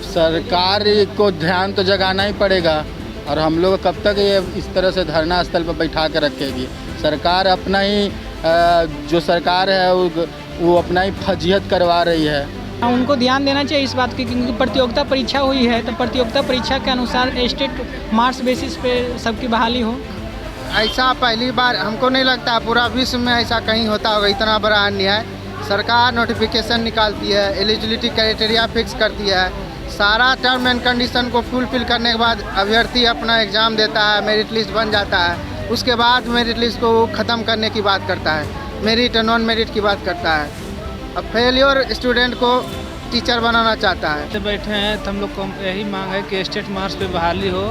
अब सरकार को ध्यान तो जगाना ही पड़ेगा और हम लोग कब तक ये इस तरह से धरना स्थल पर बैठा कर रखेगी। सरकार अपना ही जो सरकार है वो अपना ही फजीहत करवा रही है। उनको ध्यान देना चाहिए इस बात की, क्योंकि प्रतियोगिता परीक्षा हुई है तो प्रतियोगिता परीक्षा के अनुसार स्टेट मार्क्स बेसिस पे सबकी बहाली हो। ऐसा पहली बार हमको नहीं लगता पूरा विश्व में ऐसा कहीं होता होगा। इतना बड़ा अन्याय, सरकार नोटिफिकेशन निकालती है, एलिजिबिलिटी क्राइटेरिया फिक्स करती है, सारा टर्म एंड कंडीशन को फुलफिल करने के बाद अभ्यर्थी अपना एग्ज़ाम देता है, मेरिट लिस्ट बन जाता है, उसके बाद मेरिट लिस्ट को ख़त्म करने की बात करता है, मेरिट और नॉन मेरिट की बात करता है। अब फेलियर स्टूडेंट को टीचर बनाना चाहता है। तो बैठे हैं तो हम लोग को यही मांग है कि स्टेट मार्क्स पे बहाली हो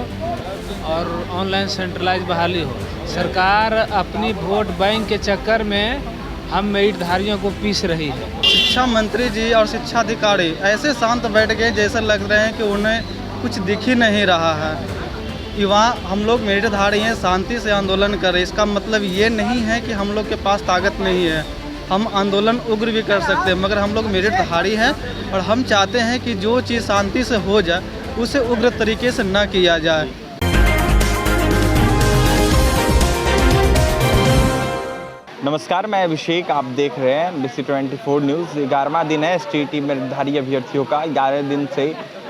और ऑनलाइन सेंट्रलाइज बहाली हो। सरकार अपनी वोट बैंक के चक्कर में हम मेरिटधारियों को पीस रही है। शिक्षा मंत्री जी और शिक्षा अधिकारी ऐसे शांत बैठ गए जैसे लग रहे हैं कि उन्हें कुछ दिख ही नहीं रहा है। युवा हम लोग मेरिटधारी हैं, शांति से आंदोलन करें। इसका मतलब ये नहीं है कि हम लोग के पास ताकत नहीं है, हम आंदोलन उग्र भी कर सकते हैं, मगर हम लोग मेरिटधारी हैं और हम चाहते हैं कि जो चीज़ शांति से हो जाए उसे उग्र तरीके से न किया जाए। नमस्कार, मैं अभिषेक, आप देख रहे हैं BC24 न्यूज़। 11वां दिन है STT मेरिटधारी अभ्यर्थियों का। 11 दिन से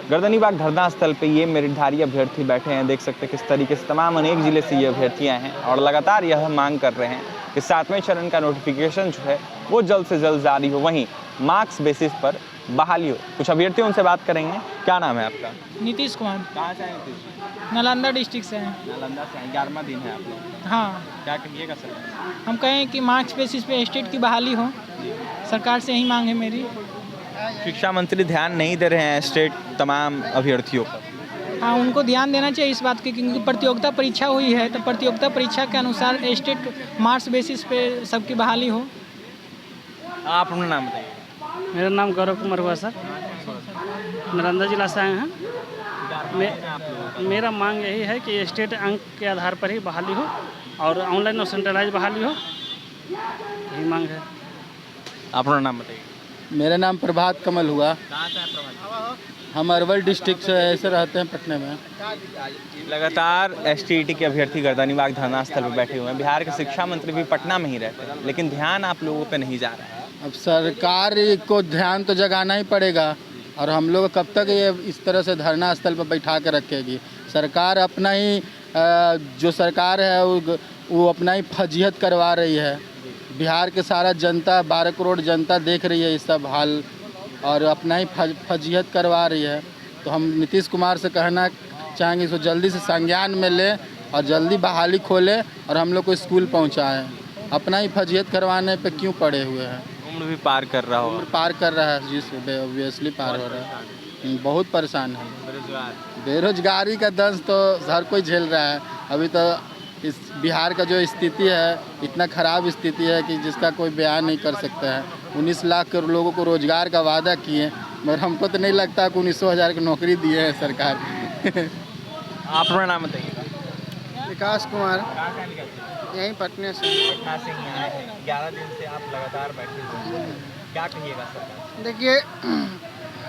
गर्दनीबाग धरना स्थल पे ये मेरिटधारी अभ्यर्थी बैठे हैं। देख सकते हैं किस तरीके से तमाम अनेक ज़िले से ये अभ्यर्थियाँ हैं और लगातार यह मांग कर रहे हैं कि 7वें चरण का नोटिफिकेशन जो है वो जल्द से जल्द जारी हो, वहीं मार्क्स बेसिस पर बहाली हो। कुछ अभ्यर्थियों उनसे बात करेंगे। क्या नाम है आपका? नीतीश कुमार। कहाँ से हैं नीतीश जी? नालंदा डिस्ट्रिक्ट से हैं। नालंदा से हैं। 11वां दिन है आप लोग, हाँ, क्या कहिएगा सर? हम कहें कि मार्क्स बेसिस पे स्टेट की बहाली हो, सरकार से यही मांग है मेरी। शिक्षा मंत्री ध्यान नहीं दे रहे हैं स्टेट तमाम अभ्यर्थियों पर। हाँ, उनको ध्यान देना चाहिए इस बात की, क्योंकि प्रतियोगिता परीक्षा हुई है तो प्रतियोगिता परीक्षा के अनुसार स्टेट मार्क्स बेसिस पे सबकी बहाली हो। आप अपना नाम बताइए। मेरा नाम गौरव कुमार हुआ सर, नालंदा जिला से आए हैं। मेरा मांग यही है कि स्टेट अंक के आधार पर ही बहाली हो और ऑनलाइन और सेंट्रलाइज बहाली हो, यही मांग है। आप अपना नाम बताइए। मेरा नाम प्रभात कमल हुआ। कहाँ से हैं प्रभात? हम अरवल डिस्ट्रिक्ट से ऐसे रहते हैं पटने में। लगातार STT के अभ्यर्थी गर्दनीबाग धरना स्थल पर बैठे हुए हैं। बिहार के शिक्षा मंत्री भी पटना में ही रहते हैं, लेकिन ध्यान आप लोगों पे नहीं जा रहा है। अब सरकार को ध्यान तो जगाना ही पड़ेगा और हम लोग कब तक ये इस तरह से धरना स्थल पर बैठा कर रखेगी। सरकार अपना ही जो सरकार है वो अपना ही फजीहत करवा रही है। बिहार के सारा जनता, 12 करोड़ जनता देख रही है ये सब हाल और अपना ही फजीहत करवा रही है। तो हम नीतीश कुमार से कहना चाहेंगे इसको जल्दी से संज्ञान में ले और जल्दी बहाली खोले और हम लोग को स्कूल पहुंचाएं। अपना ही फजीहत करवाने पे क्यों पड़े हुए हैं? उम्र भी पार कर रहा हो। उम्र पार कर रहा है, जिस ऑब्वियसली पार हो रहा है। बहुत परेशान है। बेरोजगारी का दंश तो हर कोई झेल रहा है। अभी तो इस बिहार का जो स्थिति है इतना ख़राब स्थिति है कि जिसका कोई बयान नहीं कर सकता है। 19 लाख लोगों को रोज़गार का वादा किए, मगर हमको तो नहीं लगता कि 19,000 की नौकरी दिए है सरकार। आप अपना नाम बताइए। विकास कुमार, यहीं पटने से। 11 दिन से आप लगातार बैठे हुए हैं, क्या कहिएगा सरकार? देखिए,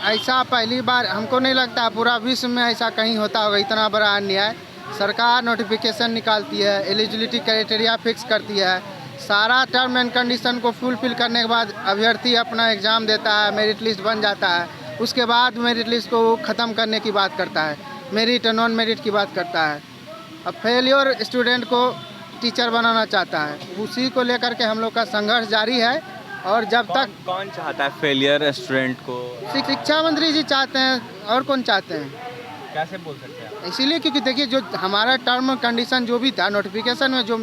ऐसा पहली बार हमको नहीं लगता पूरा विश्व में ऐसा कहीं होता होगा। इतना बड़ा अन्याय, सरकार नोटिफिकेशन निकालती है, एलिजिबिलिटी क्राइटेरिया फिक्स करती है, सारा टर्म एंड कंडीशन को फुलफिल करने के बाद अभ्यर्थी अपना एग्ज़ाम देता है, मेरिट लिस्ट बन जाता है, उसके बाद मेरिट लिस्ट को ख़त्म करने की बात करता है, मेरिट और नॉन मेरिट की बात करता है। अब फेलियर स्टूडेंट को टीचर बनाना चाहता है, उसी को लेकर के हम लोग का संघर्ष जारी है। और जब तक कौन चाहता है फेलियर स्टूडेंट को? शिक्षा मंत्री जी चाहते हैं, और कौन चाहते हैं? कैसे बोल सकते हैं? इसीलिए क्योंकि देखिए, जो हमारा टर्म कंडीशन जो भी था नोटिफिकेशन में, जो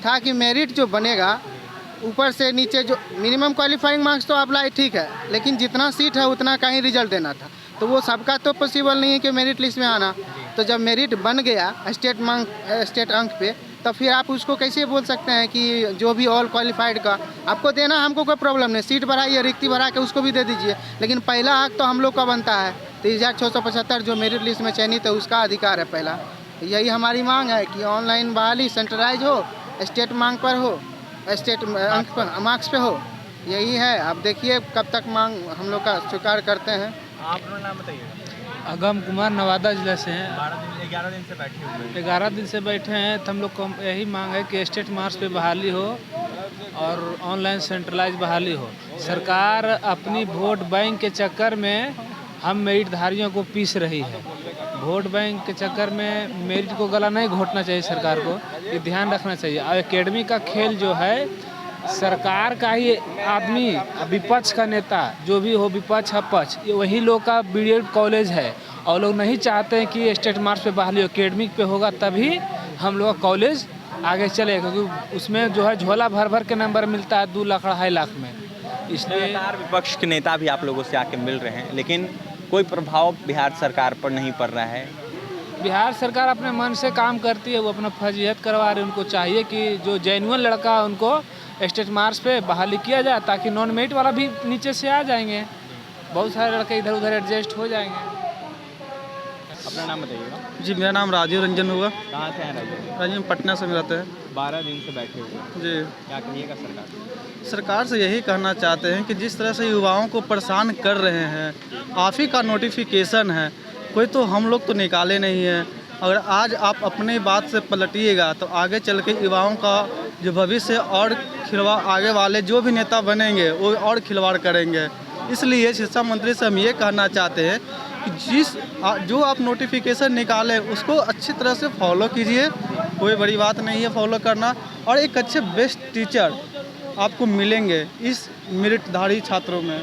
था कि मेरिट जो बनेगा ऊपर से नीचे, जो मिनिमम क्वालिफाइंग मार्क्स तो अप्लाई ठीक है, लेकिन जितना सीट है उतना का ही रिजल्ट देना था। तो वो सबका तो पॉसिबल नहीं है कि मेरिट लिस्ट में आना। तो जब मेरिट बन गया स्टेट अंक पे, तो फिर आप उसको कैसे बोल सकते हैं कि जो भी ऑल क्वालिफाइड का आपको देना, हमको कोई प्रॉब्लम नहीं, सीट बढ़ाइए, रिक्ति बढ़ा के उसको भी दे दीजिए, लेकिन पहला हक तो हम लोग का बनता है। 23,675 जो मेरिट लिस्ट में चयनित है उसका अधिकार है पहला। यही हमारी मांग है कि ऑनलाइन बहाली सेंट्रलाइज हो, स्टेट मांग पर हो, स्टेट अंक पर मार्क्स पे हो, यही है। अब देखिए कब तक मांग हम लोग का स्वीकार करते हैं। आप अपना नाम बताइए। अगम कुमार नवादा जिला से हैं। 11 दिन से बैठे हुए हैं। 11 दिन से बैठे हैं तो हम लोग को यही मांग है कि स्टेट मार्क्स पे बहाली हो और ऑनलाइन सेंट्रलाइज बहाली हो। सरकार अपनी वोट बैंक के चक्कर में हम मेरिटधारियों को पीस रही है। वोट बैंक के चक्कर में मेरिट को गला नहीं घोटना चाहिए सरकार को, ये ध्यान रखना चाहिए। और एकेडमी का खेल जो है सरकार का ही आदमी, विपक्ष का नेता जो भी हो, विपक्ष है पक्ष, ये वही लोग का बीएड कॉलेज है और लोग नहीं चाहते हैं कि स्टेट मार्क्स पे बहाली हो। एकेडमिक पे होगा तभी हम लोग का कॉलेज आगे चलेगा, क्योंकि उसमें जो है झोला भर भर के नंबर मिलता है 2 लाख 2.5 लाख में। इसलिए विपक्ष के नेता भी आप लोगों से आके मिल रहे हैं, लेकिन कोई प्रभाव बिहार सरकार पर नहीं पड़ रहा है। बिहार सरकार अपने मन से काम करती है, वो अपना फर्जियत करवा रही है। उनको चाहिए कि जो जेन्युइन लड़का है उनको स्टेट मार्क्स पे बहाली किया जाए, ताकि नॉन मेरिट वाला भी नीचे से आ जाएंगे। बहुत सारे लड़के इधर उधर एडजस्ट हो जाएंगे। अपना नाम बताइएगा। जी मेरा नाम राजीव रंजन हुआ। कहाँ से हैं राजीव? राजीव पटना से रहते हैं। 12 दिन से बैठे हुए हैं। जी क्या कहिएगा सरकार? सरकार से यही कहना चाहते हैं कि जिस तरह से युवाओं को परेशान कर रहे हैं, आप ही का नोटिफिकेशन है, कोई तो हम लोग तो निकाले नहीं हैं। अगर आज आप अपनी बात से पलटिएगा तो आगे चल के युवाओं का जो भविष्य और खिलवाड़, आगे वाले जो भी नेता बनेंगे वो और खिलवाड़ करेंगे। इसलिए शिक्षा मंत्री से हम ये कहना चाहते हैं कि जो आप नोटिफिकेशन निकालें उसको अच्छी तरह से फॉलो कीजिए। कोई बड़ी बात नहीं है फॉलो करना, और एक अच्छे बेस्ट टीचर आपको मिलेंगे इस मेरिटधारी छात्रों में।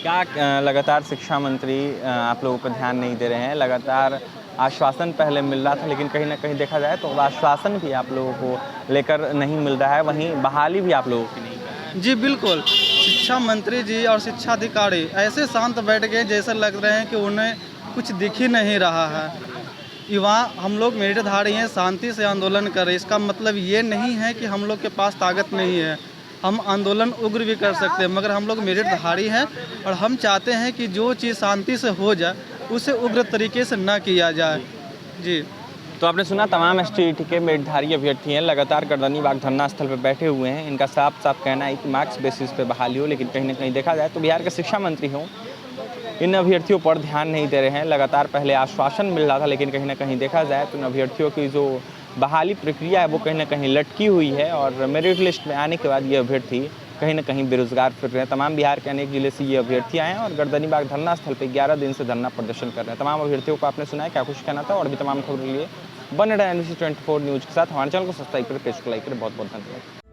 क्या लगातार शिक्षा मंत्री आप लोगों पर ध्यान नहीं दे रहे हैं? लगातार आश्वासन पहले मिल रहा था, लेकिन कहीं ना कहीं देखा जाए तो आश्वासन भी आप लोगों को लेकर नहीं मिल रहा है, वहीं बहाली भी आप लोगों की नहीं कर रहे हैं। जी बिल्कुल, शिक्षा मंत्री जी और शिक्षा अधिकारी ऐसे शांत बैठ गए जैसे लग रहे हैं कि उन्हें कुछ दिख ही नहीं रहा है। युवा हम लोग मेरिटधारी हैं, शांति से आंदोलन कर रहे हैं। इसका मतलब ये नहीं है कि हम लोग के पास ताकत नहीं है, हम आंदोलन उग्र भी कर सकते हैं, मगर हम लोग मेरिटधारी हैं और हम चाहते हैं कि जो चीज़ शांति से हो जाए उसे उग्र तरीके से ना किया जाए। जी तो आपने सुना, तमाम एसटीईटी के मेरिटधारी अभ्यर्थी हैं, लगातार गर्दनीबाग धरना स्थल पर बैठे हुए हैं। इनका साफ साफ कहना है कि मार्क्स बेसिस पे बहाली हो, लेकिन कहीं ना कहीं देखा जाए तो बिहार के शिक्षा मंत्री हों, इन अभ्यर्थियों पर ध्यान नहीं दे रहे हैं। लगातार पहले आश्वासन मिल रहा था, लेकिन कहीं ना कहीं देखा जाए तो इन अभ्यर्थियों की जो बहाली प्रक्रिया है वो कहीं ना कहीं लटकी हुई है, और मेरिट लिस्ट में आने के बाद ये अभ्यर्थी कहीं ना कहीं बेरोजगार फिर रहे हैं। तमाम बिहार के अनेक जिले से ये अभ्यर्थी आए हैं और गर्दनीबाग धरना स्थल पर 11 दिन से धरना प्रदर्शन कर रहे हैं। तमाम अभ्यर्थियों को आपने सुना है क्या कुछ कहना था, और भी तमाम खबरों के लिए बने रहे NBC 24 न्यूज़ के साथ। हमारे चैनल को सब्सक्राइब करें, पेज को लाइक करें। बहुत बहुत धन्यवाद।